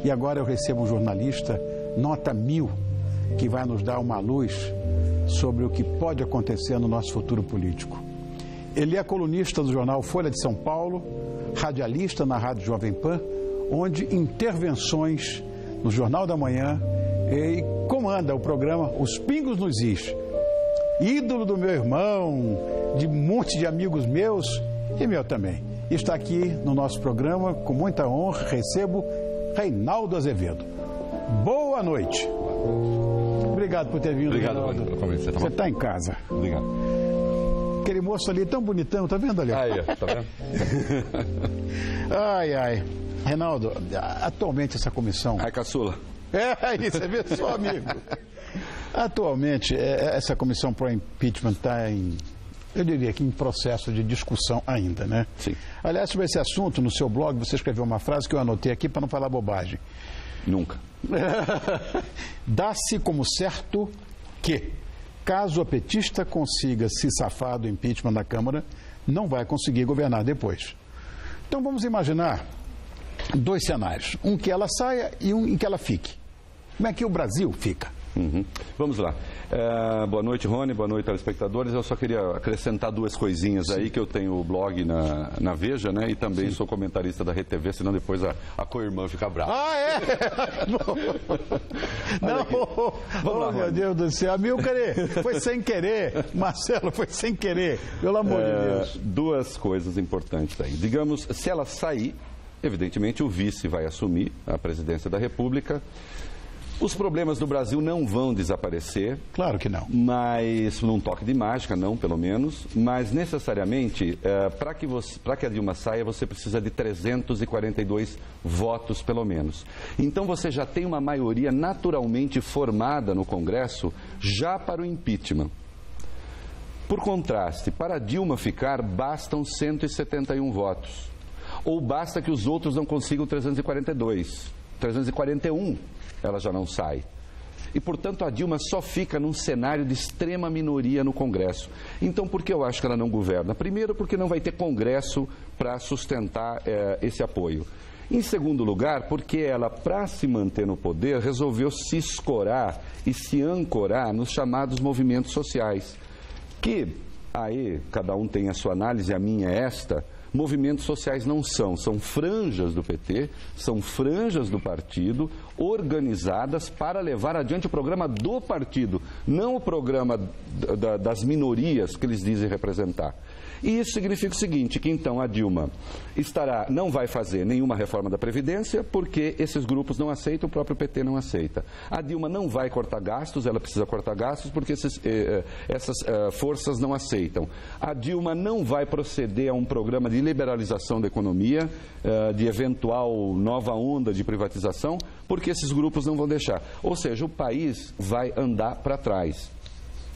E agora eu recebo um jornalista, nota 1000, que vai nos dar uma luz sobre o que pode acontecer no nosso futuro político. Ele é colunista do jornal Folha de São Paulo, radialista na Rádio Jovem Pan, onde intervenções no Jornal da Manhã e comanda o programa Os Pingos nos Is. Ídolo do meu irmão, de um monte de amigos meus e meu também. Está aqui no nosso programa, com muita honra, recebo Reinaldo Azevedo. Boa noite. Obrigado por ter vindo. Obrigado Reinaldo. pelo convite. Você está em casa. Obrigado. Aquele moço ali tão bonitão, tá vendo ali? Aí, tá vendo? Ai, ai. Reinaldo, atualmente essa comissão... Ai, caçula. É isso, você vê só, amigo. Atualmente, essa comissão pro impeachment está eu diria que em processo de discussão ainda, né? Sim. Aliás, sobre esse assunto, no seu blog, você escreveu uma frase que eu anotei aqui para não falar bobagem. Nunca. Dá-se como certo que, caso a petista consiga se safar do impeachment na Câmara, não vai conseguir governar depois. Então vamos imaginar 2 cenários. Um que ela saia e um em que ela fique. Como é que o Brasil fica? Uhum. Vamos lá. Boa noite, Rony. Boa noite, telespectadores. Eu só queria acrescentar 2 coisinhas aí, que eu tenho o blog na Veja, né? E também sou comentarista da RTV, senão depois a co-irmã fica brava. Ah, é? Não. Vamos lá, meu Deus do céu. Amilcar, foi sem querer. Marcelo, foi sem querer. Pelo amor de Deus. 2 coisas importantes aí. Digamos, se ela sair, evidentemente o vice vai assumir a presidência da República. Os problemas do Brasil não vão desaparecer. Claro que não. Mas, num toque de mágica, não, pelo menos. Mas, necessariamente, para que a Dilma saia, você precisa de 342 votos, pelo menos. Então, você já tem uma maioria naturalmente formada no Congresso já para o impeachment. Por contraste, para a Dilma ficar, bastam 171 votos. Ou basta que os outros não consigam 342. 341. Ela já não sai. E, portanto, a Dilma só fica num cenário de extrema minoria no Congresso. Então, por que eu acho que ela não governa? Primeiro, porque não vai ter Congresso para sustentar esse apoio. Em segundo lugar, porque ela, para se manter no poder, resolveu se escorar e se ancorar nos chamados movimentos sociais. Que, aí, cada um tem a sua análise, a minha é esta... Movimentos sociais não são franjas do PT, são franjas do partido organizadas para levar adiante o programa do partido, não o programa das minorias que eles dizem representar. E isso significa o seguinte, que então a Dilma não vai fazer nenhuma reforma da Previdência, porque esses grupos não aceitam, o próprio PT não aceita. A Dilma não vai cortar gastos, ela precisa cortar gastos, porque essas forças não aceitam. A Dilma não vai proceder a um programa de liberalização da economia, de eventual nova onda de privatização, porque esses grupos não vão deixar. Ou seja, o país vai andar para trás.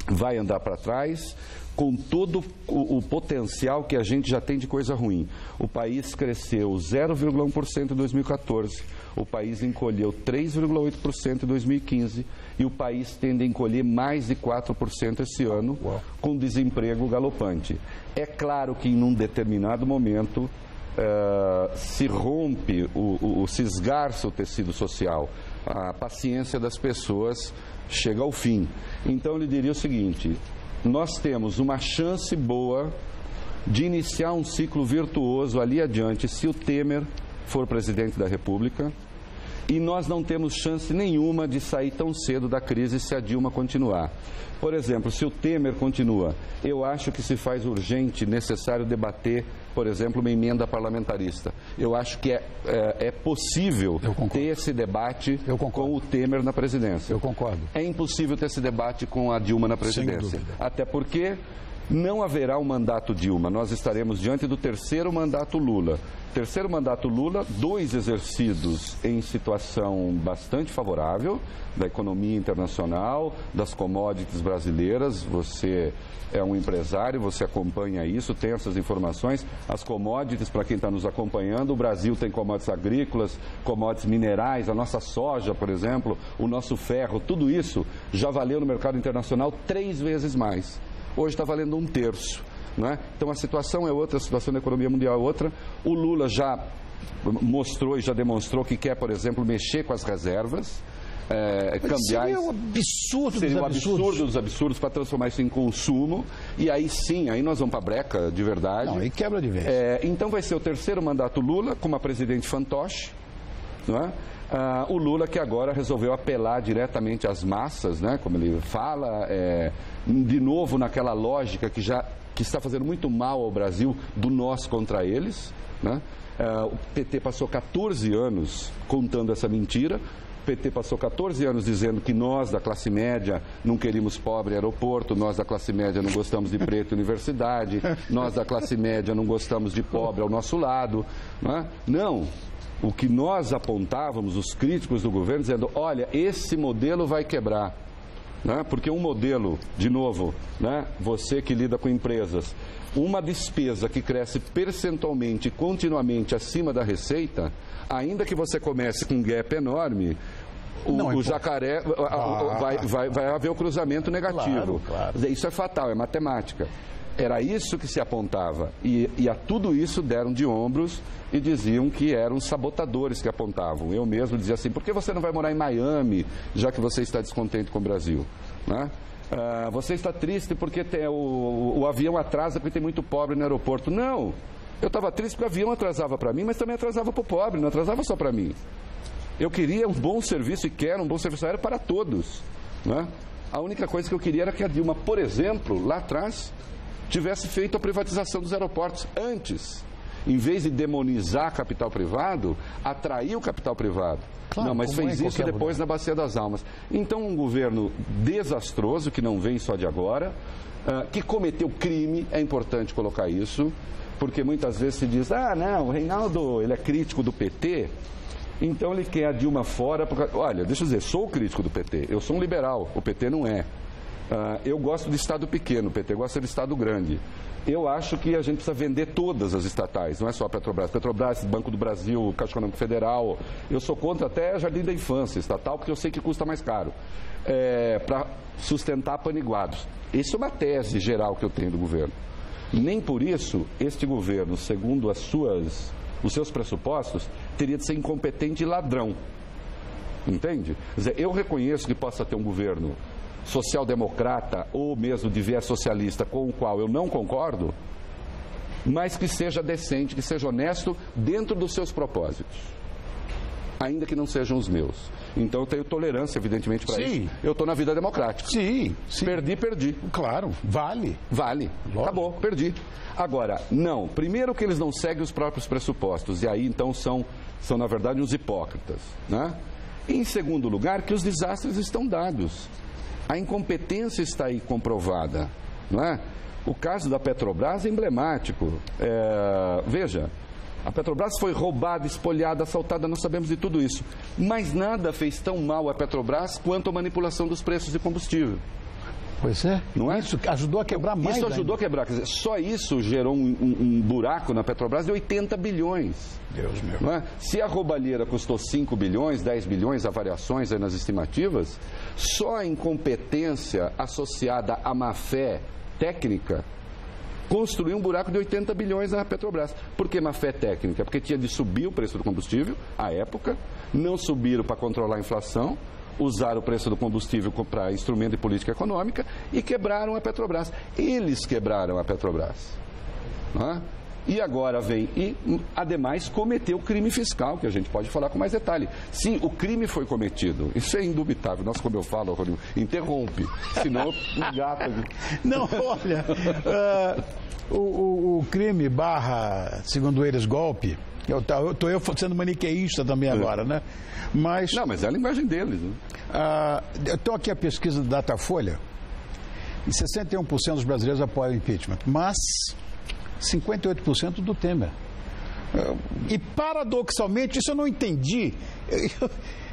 Vai andar para trás com todo o potencial que a gente já tem de coisa ruim. O país cresceu 0,1% em 2014, o país encolheu 3,8% em 2015 e o país tende a encolher mais de 4% esse ano, com desemprego galopante. É claro que em um determinado momento se rompe, se esgarça o tecido social, a paciência das pessoas chega ao fim. Então eu lhe diria o seguinte: nós temos uma chance boa de iniciar um ciclo virtuoso ali adiante se o Temer for presidente da República, e nós não temos chance nenhuma de sair tão cedo da crise se a Dilma continuar. Por exemplo, se o Temer continua, eu acho que se faz urgente, necessário debater, por exemplo, uma emenda parlamentarista. Eu acho que é possível ter esse debate com o Temer na presidência. Eu concordo. É impossível ter esse debate com a Dilma na presidência. Até porque não haverá um mandato Dilma. Nós estaremos diante do 3º mandato Lula. Terceiro mandato Lula, 2 exercidos em situação bastante favorável da economia internacional, das commodities brasileiras. Você é um empresário, você acompanha isso, tem essas informações. As commodities, para quem está nos acompanhando, o Brasil tem commodities agrícolas, commodities minerais, a nossa soja, por exemplo, o nosso ferro, tudo isso já valeu no mercado internacional 3 vezes mais. Hoje está valendo 1/3. Não é? Então a situação é outra, a situação da economia mundial é outra. O Lula já mostrou e já demonstrou que quer, por exemplo, mexer com as reservas cambiais. Seria um absurdo dos absurdos para transformar isso em consumo. E aí sim, aí nós vamos para a breca de verdade. Não, e quebra de vez. Então vai ser o terceiro mandato Lula, com uma presidente fantoche, não é? O Lula que agora resolveu apelar diretamente às massas, né? Como ele fala, de novo naquela lógica que está fazendo muito mal ao Brasil, do nós contra eles, né? O PT passou 14 anos contando essa mentira. O PT passou 14 anos dizendo que nós da classe média não queríamos pobre aeroporto, nós da classe média não gostamos de preto universidade, nós da classe média não gostamos de pobre ao nosso lado, né? Não. O que nós apontávamos, os críticos do governo, dizendo, olha, esse modelo vai quebrar. Né? Porque um modelo, de novo, né? Você que lida com empresas, uma despesa que cresce percentualmente, continuamente acima da receita, ainda que você comece com um gap enorme, o jacaré vai haver o cruzamento negativo. Claro. Isso é fatal, é matemática. Era isso que se apontava. E a tudo isso deram de ombros e diziam que eram sabotadores que apontavam. Eu mesmo dizia assim, por que você não vai morar em Miami, já que você está descontente com o Brasil? Né? Você está triste porque o avião atrasa porque tem muito pobre no aeroporto. Não, eu estava triste porque o avião atrasava para mim, mas também atrasava para o pobre, não atrasava só para mim. Eu queria um bom serviço e quero um bom serviço aéreo para todos. Né? A única coisa que eu queria era que a Dilma, por exemplo, lá atrás, tivesse feito a privatização dos aeroportos antes. Em vez de demonizar capital privado, atrair o capital privado. Claro, não, mas fez isso depois na Bacia das Almas. Então, um governo desastroso, que não vem só de agora, que cometeu crime, é importante colocar isso, porque muitas vezes se diz, não, o Reinaldo, ele é crítico do PT, então ele quer a Dilma fora. Olha, deixa eu dizer, sou crítico do PT, eu sou um liberal, o PT não é. Eu gosto de Estado pequeno, o PT gosta de Estado grande. Eu acho que a gente precisa vender todas as estatais, não é só a Petrobras. Petrobras, Banco do Brasil, Caixa Econômica Federal. Eu sou contra até Jardim da Infância estatal, porque eu sei que custa mais caro. Para sustentar paniguados. Isso é uma tese geral que eu tenho do governo. Nem por isso, este governo, segundo os seus pressupostos, teria de ser incompetente e ladrão. Entende? Quer dizer, eu reconheço que possa ter um governo social-democrata ou mesmo de viés socialista com o qual eu não concordo, mas que seja decente, que seja honesto dentro dos seus propósitos, ainda que não sejam os meus. Então eu tenho tolerância, evidentemente, para isso. Eu estou na vida democrática. Sim. Perdi. Claro, vale. Lógico. Acabou, perdi. Agora, não. Primeiro que eles não seguem os próprios pressupostos, e aí então são na verdade, uns hipócritas. Né? Em segundo lugar, que os desastres estão dados. A incompetência está aí comprovada, não é? O caso da Petrobras é emblemático. Veja, a Petrobras foi roubada, espoliada, assaltada, nós sabemos de tudo isso. Mas nada fez tão mal à Petrobras quanto a manipulação dos preços de combustível. Pois é. Não é? Isso ajudou a quebrar mais. Isso ajudou a quebrar. Quer dizer, só isso gerou um buraco na Petrobras de 80 bilhões. Deus meu. Não é? Se a roubalheira custou 5 bilhões, 10 bilhões, há variações aí nas estimativas, só a incompetência associada à má-fé técnica construiu um buraco de 80 bilhões na Petrobras. Por que má-fé técnica? Porque tinha de subir o preço do combustível, à época, não subiram para controlar a inflação, usaram o preço do combustível para instrumento de política econômica e quebraram a Petrobras. Eles quebraram a Petrobras. Não é? E agora vem e, ademais, cometeu crime fiscal, que a gente pode falar com mais detalhe. Sim, o crime foi cometido, isso é indubitável. Nossa, como eu falo, Rodrigo, interrompe, senão eu gato. Não, olha, o crime barra, segundo eles, golpe, estou eu sendo maniqueísta também agora, né? Mas, não, mas é a linguagem deles. Né? Estou aqui a pesquisa do Datafolha, e 61% dos brasileiros apoiam o impeachment, mas 58% do Temer. E paradoxalmente, isso eu não entendi.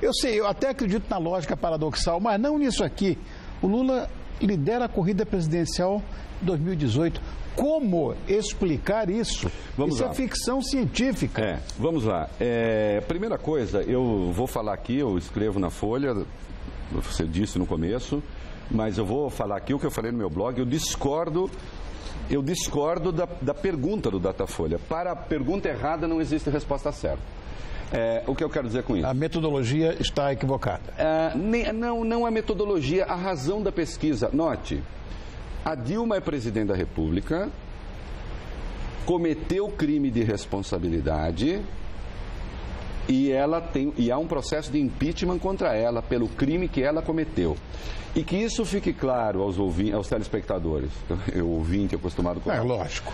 Eu sei, eu até acredito na lógica paradoxal, mas não nisso aqui. O Lula lidera a corrida presidencial 2018. Como explicar isso? Isso é ficção científica. Vamos lá. Primeira coisa, eu vou falar aqui, eu escrevo na Folha, você disse no começo, mas eu vou falar aqui o que eu falei no meu blog, eu discordo Eu discordo da pergunta do Datafolha. Para a pergunta errada não existe resposta certa. O que eu quero dizer com isso? A metodologia está equivocada. Não a metodologia, a razão da pesquisa. Note, a Dilma é presidente da República, cometeu crime de responsabilidade e há um processo de impeachment contra ela pelo crime que ela cometeu. E que isso fique claro aos telespectadores. Eu ouvinte acostumado com... lógico.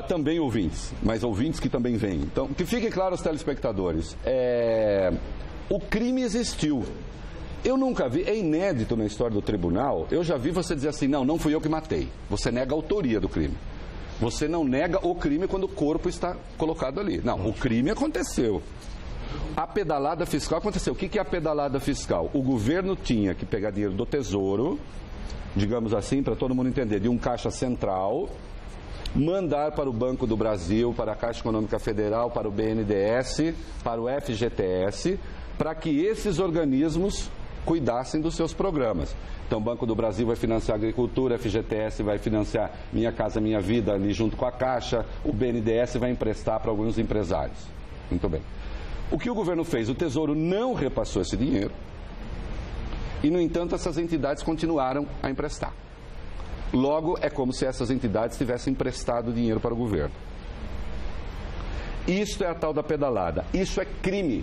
Também ouvintes, mas ouvintes que também vêm. Então, que fique claro aos telespectadores. O crime existiu. Eu nunca vi, é inédito na história do tribunal, eu já vi você dizer assim, não fui eu que matei. Você nega a autoria do crime. Você não nega o crime quando o corpo está colocado ali. Não, o crime aconteceu. A pedalada fiscal aconteceu. O que é a pedalada fiscal? O governo tinha que pegar dinheiro do Tesouro, digamos assim, para todo mundo entender, de um caixa central, mandar para o Banco do Brasil, para a Caixa Econômica Federal, para o BNDES, para o FGTS, para que esses organismos cuidassem dos seus programas. Então, o Banco do Brasil vai financiar a agricultura, a FGTS vai financiar Minha Casa Minha Vida ali junto com a Caixa, o BNDES vai emprestar para alguns empresários. Muito bem. O que o governo fez? O Tesouro não repassou esse dinheiro e, no entanto, essas entidades continuaram a emprestar. Logo, é como se essas entidades tivessem emprestado dinheiro para o governo. Isso é a tal da pedalada. Isso é crime.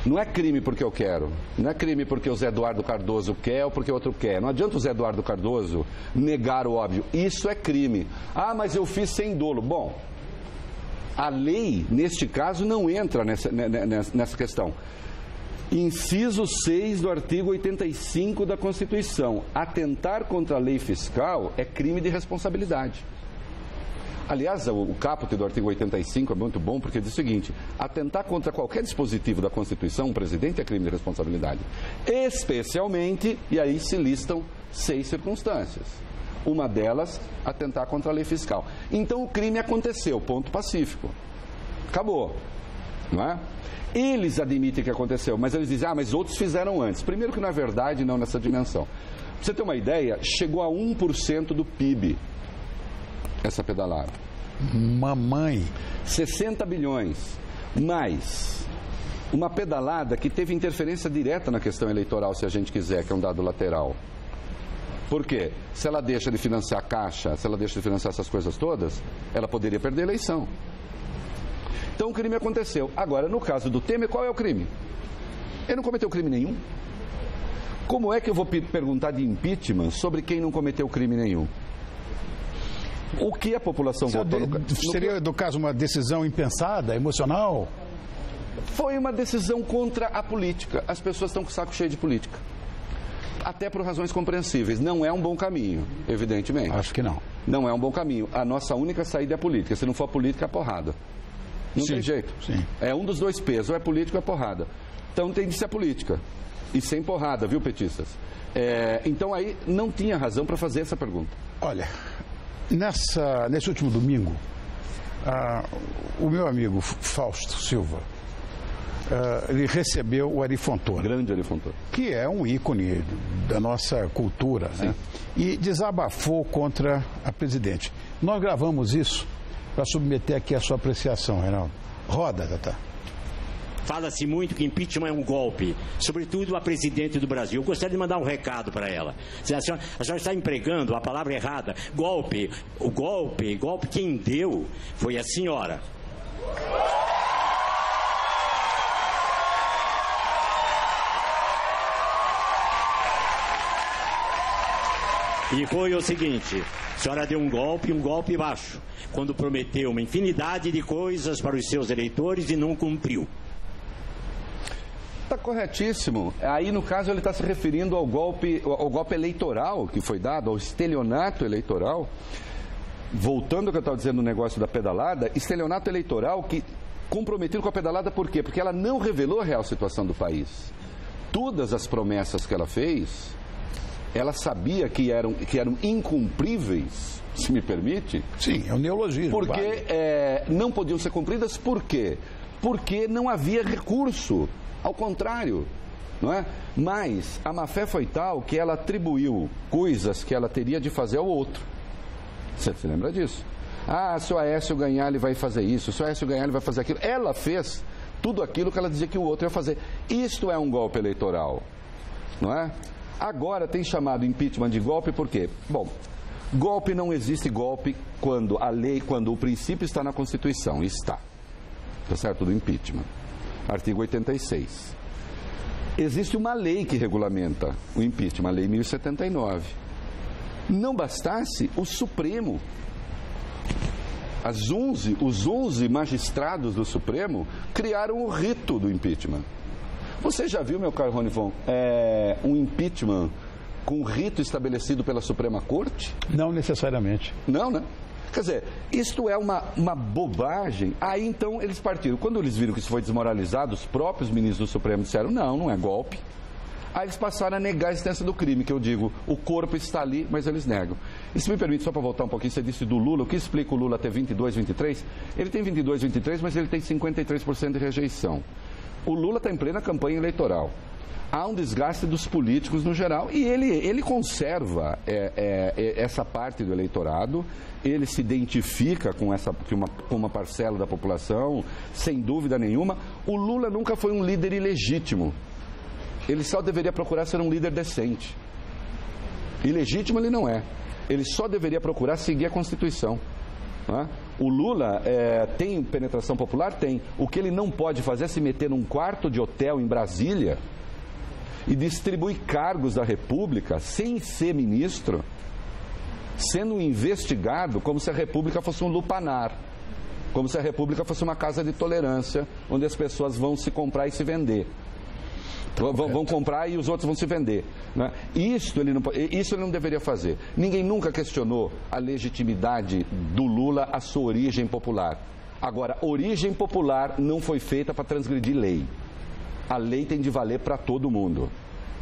Não é crime porque eu quero. Não é crime porque o Zé Eduardo Cardoso quer ou porque o outro quer. Não adianta o Zé Eduardo Cardoso negar o óbvio. Isso é crime. Mas eu fiz sem dolo. Bom, a lei, neste caso, não entra nessa questão. Inciso 6 do artigo 85 da Constituição. Atentar contra a lei fiscal é crime de responsabilidade. Aliás, o caput do artigo 85 é muito bom porque diz o seguinte: atentar contra qualquer dispositivo da Constituição, um presidente, é crime de responsabilidade. Especialmente, e aí se listam 6 circunstâncias. Uma delas, atentar contra a lei fiscal. Então o crime aconteceu, ponto pacífico. Acabou, não é? Eles admitem que aconteceu, mas eles dizem, mas outros fizeram antes. Primeiro que, na verdade, não nessa dimensão. Pra você ter uma ideia, chegou a 1% do PIB essa pedalada. Mamãe. 60 bilhões. Mais uma pedalada que teve interferência direta na questão eleitoral, se a gente quiser, que é um dado lateral. Por quê? Se ela deixa de financiar a Caixa, se ela deixa de financiar essas coisas todas, ela poderia perder a eleição. Então o crime aconteceu. Agora, no caso do Temer, qual é o crime? Ele não cometeu crime nenhum. Como é que eu vou perguntar de impeachment sobre quem não cometeu crime nenhum? O que a população votou? Seria, do caso, uma decisão impensada, emocional? Foi uma decisão contra a política. As pessoas estão com o saco cheio de política. Até por razões compreensíveis. Não é um bom caminho, evidentemente. Acho que não. Não é um bom caminho. A nossa única saída é a política. Se não for a política, é a porrada. Não tem jeito. Sim. É um dos dois pesos. Ou é político ou é porrada. Então tem de ser a política. E sem porrada, viu, petistas? Então aí não tinha razão para fazer essa pergunta. Olha, nesse último domingo, o meu amigo Fausto Silva, ele recebeu o Ari Fontoura. Grande Ari Fontoura. Que é um ícone da nossa cultura, né? E desabafou contra a presidente. Nós gravamos isso para submeter aqui a sua apreciação, Reinaldo. Roda, Tata. Fala-se muito que impeachment é um golpe, sobretudo a presidente do Brasil. Eu gostaria de mandar um recado para ela. A senhora está empregando a palavra errada. Golpe. O golpe quem deu foi a senhora. E foi o seguinte: a senhora deu um golpe baixo, quando prometeu uma infinidade de coisas para os seus eleitores e não cumpriu. Está corretíssimo. Aí, no caso, ele está se referindo ao golpe eleitoral que foi dado, ao estelionato eleitoral. Voltando ao que eu estava dizendo no negócio da pedalada, estelionato eleitoral que comprometido com a pedalada, por quê? Porque ela não revelou a real situação do país. Todas as promessas que ela fez, ela sabia que eram incumpríveis, se me permite. Sim, é um neologismo. Porque não podiam ser cumpridas, por quê? Porque não havia recurso. Ao contrário, não é? Mas a má-fé foi tal que ela atribuiu coisas que ela teria de fazer ao outro. Você se lembra disso? Ah, se o Aécio ganhar, ele vai fazer isso. Se o Aécio ganhar, ele vai fazer aquilo. Ela fez tudo aquilo que ela dizia que o outro ia fazer. Isto é um golpe eleitoral, não é? Agora tem chamado impeachment de golpe por quê? Bom, golpe não existe golpe quando a lei, quando o princípio está na Constituição. Está. Está certo? Do impeachment. Artigo 86. Existe uma lei que regulamenta o impeachment, a Lei 1079. Não bastasse, o Supremo, os 11 magistrados do Supremo criaram o rito do impeachment. Você já viu, meu caro Ronivon, um impeachment com rito estabelecido pela Suprema Corte? Não necessariamente. Não, né? Quer dizer, isto é uma bobagem. Aí então eles partiram. Quando eles viram que isso foi desmoralizado, os próprios ministros do Supremo disseram, não é golpe. Aí eles passaram a negar a existência do crime, que eu digo, o corpo está ali, mas eles negam. E se me permite, só para voltar um pouquinho, você disse do Lula, o que explica o Lula ter 22, 23? Ele tem 22, 23, mas ele tem 53% de rejeição. O Lula está em plena campanha eleitoral. Há um desgaste dos políticos no geral e ele conserva essa parte do eleitorado, ele se identifica com uma parcela da população, sem dúvida nenhuma. O Lula nunca foi um líder ilegítimo. Ele só deveria procurar ser um líder decente. Ilegítimo ele não é. Ele só deveria procurar seguir a Constituição. Não é? O Lula tem penetração popular? Tem. O que ele não pode fazer é se meter num quarto de hotel em Brasília e distribuir cargos da República sem ser ministro, sendo investigado como se a República fosse um lupanar, como se a República fosse uma casa de tolerância, onde as pessoas vão se comprar e se vender. Vão comprar e os outros vão se vender. Né? Isso ele não deveria fazer. Ninguém nunca questionou a legitimidade do Lula, a sua origem popular. Agora, origem popular não foi feita para transgredir lei. A lei tem de valer para todo mundo.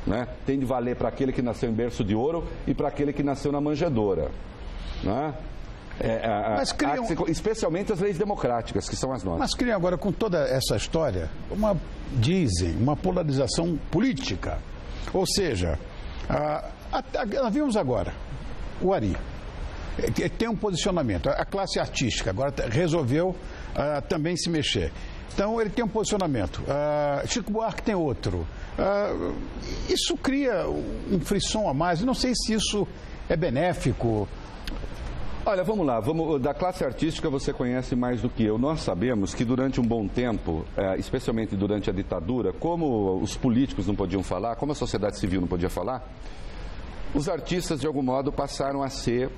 Né? Tem de valer para aquele que nasceu em berço de ouro e para aquele que nasceu na manjedoura. Né? Especialmente as leis democráticas, que são as nossas. Mas criam agora, com toda essa história, uma polarização política. Ou seja, nós vimos agora o Ari. Tem um posicionamento. A classe artística agora resolveu também se mexer. Então ele tem um posicionamento. Chico Buarque tem outro. Isso cria um frisson a mais. Eu não sei se isso é benéfico. Olha, vamos lá, da classe artística você conhece mais do que eu. Nós sabemos que durante um bom tempo, especialmente durante a ditadura, como os políticos não podiam falar, como a sociedade civil não podia falar, os artistas de algum modo passaram a ser,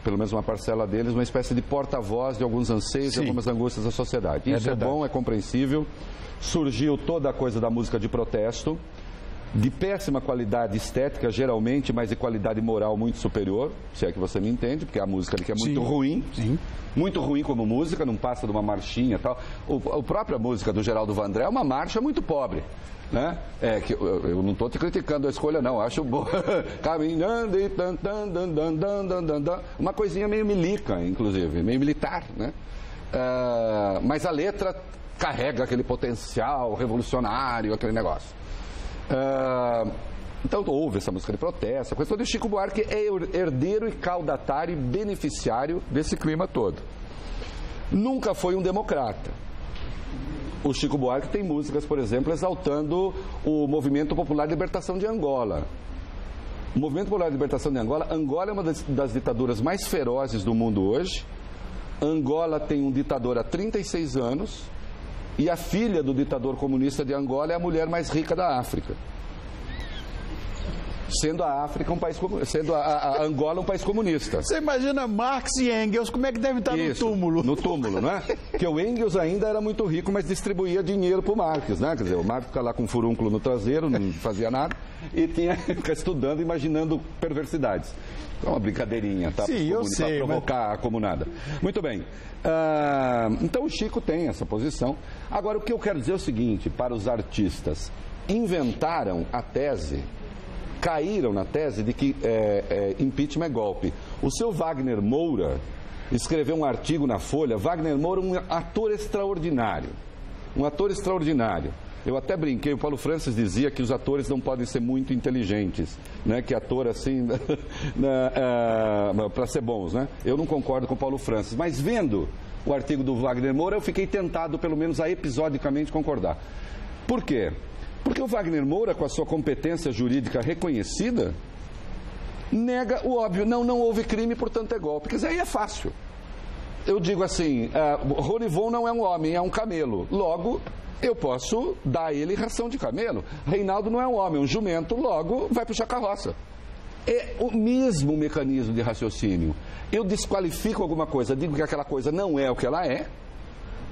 pelo menos uma parcela deles, uma espécie de porta-voz de alguns anseios e algumas angústias da sociedade. Isso é bom, é compreensível. Surgiu toda a coisa da música de protesto, de péssima qualidade estética, geralmente, mas de qualidade moral muito superior, se é que você me entende, porque a música ali que é muito ruim, muito ruim como música, não passa de uma marchinha e tal. A própria música do Geraldo Vandré é uma marcha muito pobre. Né? Que eu não estou te criticando a escolha, não, acho boa. Caminhando e uma coisinha meio milica, inclusive, meio militar, né? Mas a letra carrega aquele potencial revolucionário, aquele negócio. Então houve essa música de protesto, a coisa toda. E Chico Buarque é herdeiro e caudatário e beneficiário desse clima todo. Nunca foi um democrata. O Chico Buarque tem músicas, por exemplo, exaltando o Movimento Popular de Libertação de Angola. O Movimento Popular de Libertação de Angola, Angola é uma das ditaduras mais ferozes do mundo hoje. Angola tem um ditador há 36 anos. E a filha do ditador comunista de Angola é a mulher mais rica da África. Sendo a África um país sendo a Angola um país comunista. Você imagina Marx e Engels, como é que devem estar no túmulo? No túmulo, não é? Porque o Engels ainda era muito rico, mas distribuía dinheiro para o Marx, né? Quer dizer, o Marx ficava lá com um furúnculo no traseiro, não fazia nada, e tinha que ficar estudando, imaginando perversidades. É uma brincadeirinha, tá? Sim, eu sei. Para provocar a comunada. Muito bem. Então o Chico tem essa posição. Agora, o que eu quero dizer é o seguinte, para os artistas, inventaram a tese, caíram na tese de que impeachment é golpe. O seu Wagner Moura escreveu um artigo na Folha. Wagner Moura é um ator extraordinário. Um ator extraordinário. Eu até brinquei, o Paulo Francis dizia que os atores não podem ser muito inteligentes, né? Que ator assim, para ser bons, né? Eu não concordo com o Paulo Francis, mas vendo o artigo do Wagner Moura, eu fiquei tentado, pelo menos, a episodicamente concordar. Por quê? Porque o Wagner Moura, com a sua competência jurídica reconhecida, nega o óbvio. Não houve crime, portanto é golpe. Porque aí é fácil. Eu digo assim, Ronivon não é um homem, é um camelo. Logo, eu posso dar a ele ração de camelo. Reinaldo não é um homem, é um jumento. Logo, vai puxar carroça. É o mesmo mecanismo de raciocínio. Eu desqualifico alguma coisa, digo que aquela coisa não é o que ela é,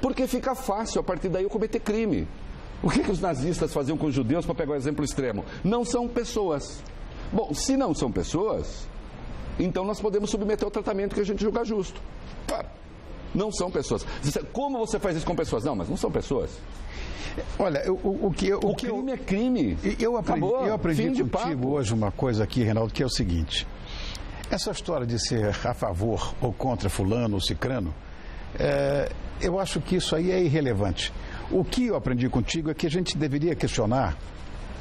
porque fica fácil, a partir daí, eu cometer crime. O que os nazistas faziam com os judeus, para pegar o exemplo extremo? Não são pessoas. Bom, se não são pessoas, então nós podemos submeter ao tratamento que a gente julga justo. Claro, não são pessoas. Como você faz isso com pessoas? Não, mas não são pessoas. Olha, o crime é crime. Eu aprendi contigo hoje uma coisa aqui, Reinaldo, que é o seguinte. Essa história de ser a favor ou contra fulano ou cicrano, eu acho que isso aí é irrelevante. O que eu aprendi contigo é que a gente deveria questionar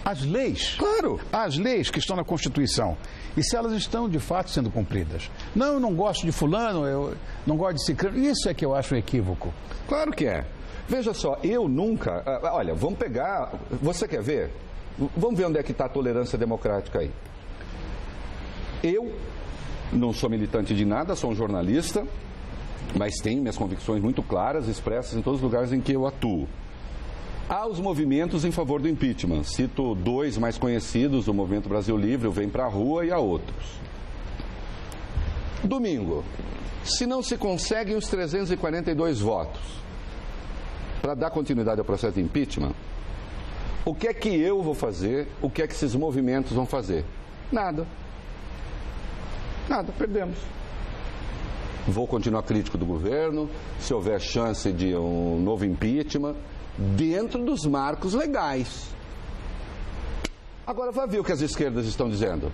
as leis. Claro. As leis que estão na Constituição. E se elas estão, de fato, sendo cumpridas. Não, eu não gosto de fulano, eu não gosto de cicrano. Isso é que eu acho um equívoco. Claro que é. Veja só, eu nunca... Olha, vamos pegar... Você quer ver? Vamos ver onde é que está a tolerância democrática aí. Eu não sou militante de nada, sou um jornalista, mas tenho minhas convicções muito claras, expressas em todos os lugares em que eu atuo. Há os movimentos em favor do impeachment. Cito dois mais conhecidos, o Movimento Brasil Livre, o Vem Pra Rua, e há outros. Domingo, se não se conseguem os 342 votos para dar continuidade ao processo de impeachment, o que é que eu vou fazer? O que é que esses movimentos vão fazer? Nada. Nada, perdemos. Vou continuar crítico do governo, se houver chance de um novo impeachment, dentro dos marcos legais. Agora, vai ver o que as esquerdas estão dizendo.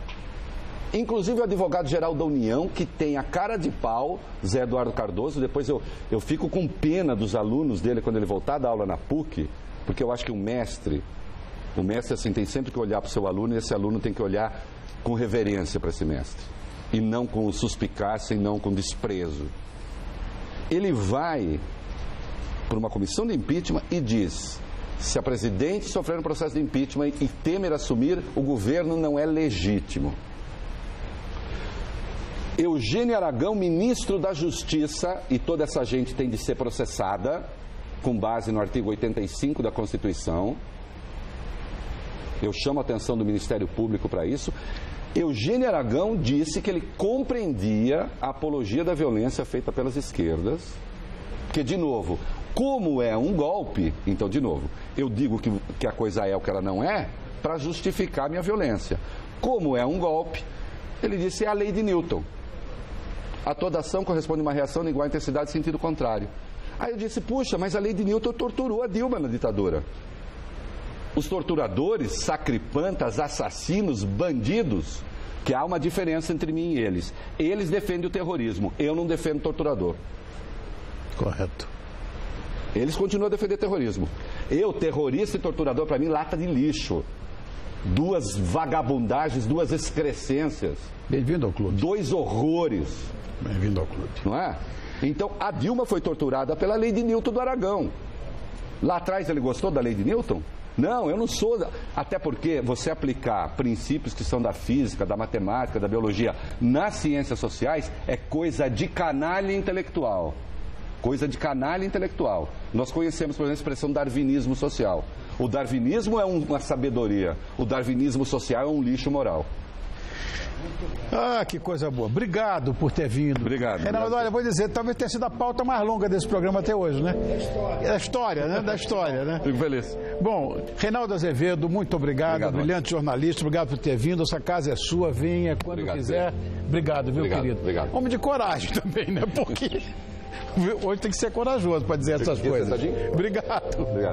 Inclusive o advogado-geral da União, que tem a cara de pau, Zé Eduardo Cardoso. Depois eu fico com pena dos alunos dele quando ele voltar a dar aula na PUC, porque eu acho que o mestre assim, tem sempre que olhar para o seu aluno, e esse aluno tem que olhar com reverência para esse mestre, e não com suspicácia, e não com desprezo. Ele vai por uma comissão de impeachment e diz: se a presidente sofrer um processo de impeachment e Temer assumir, o governo não é legítimo. Eugênio Aragão, ministro da Justiça, e toda essa gente tem de ser processada com base no artigo 85 da Constituição. Eu chamo a atenção do Ministério Público para isso. Eugênio Aragão disse que ele compreendia a apologia da violência feita pelas esquerdas, que, de novo, como é um golpe, então, de novo, eu digo que a coisa é o que ela não é, para justificar a minha violência. Como é um golpe, ele disse, é a lei de Newton. A toda ação corresponde a uma reação de igual intensidade e sentido contrário. Aí eu disse, puxa, mas a lei de Newton torturou a Dilma na ditadura. Os torturadores, sacripantas, assassinos, bandidos, que há uma diferença entre mim e eles. Eles defendem o terrorismo, eu não defendo o torturador. Correto. Eles continuam a defender terrorismo. Eu, terrorista e torturador, para mim, lata de lixo. Duas vagabundagens, duas excrescências. Bem-vindo ao clube. Dois horrores. Bem-vindo ao clube. Não é? Então, a Dilma foi torturada pela lei de Newton do Aragão. Lá atrás ele gostou da lei de Newton? Não, eu não sou. Até porque você aplicar princípios que são da física, da matemática, da biologia nas ciências sociais é coisa de canalha intelectual. Coisa de canalha intelectual. Nós conhecemos, por exemplo, a expressão darwinismo social. O darwinismo é uma sabedoria. O darwinismo social é um lixo moral. Ah, que coisa boa. Obrigado por ter vindo. Obrigado. Reinaldo, olha, vou dizer, talvez tenha sido a pauta mais longa desse programa até hoje, né? Da história, né? Da história, né? Fico feliz. Bom, Reinaldo Azevedo, muito obrigado. Brilhante jornalista, obrigado por ter vindo. Essa casa é sua, venha quando quiser. Obrigado, viu, querido? Obrigado. Homem de coragem também, né? Porque hoje tem que ser corajoso para dizer essas coisas. Obrigado.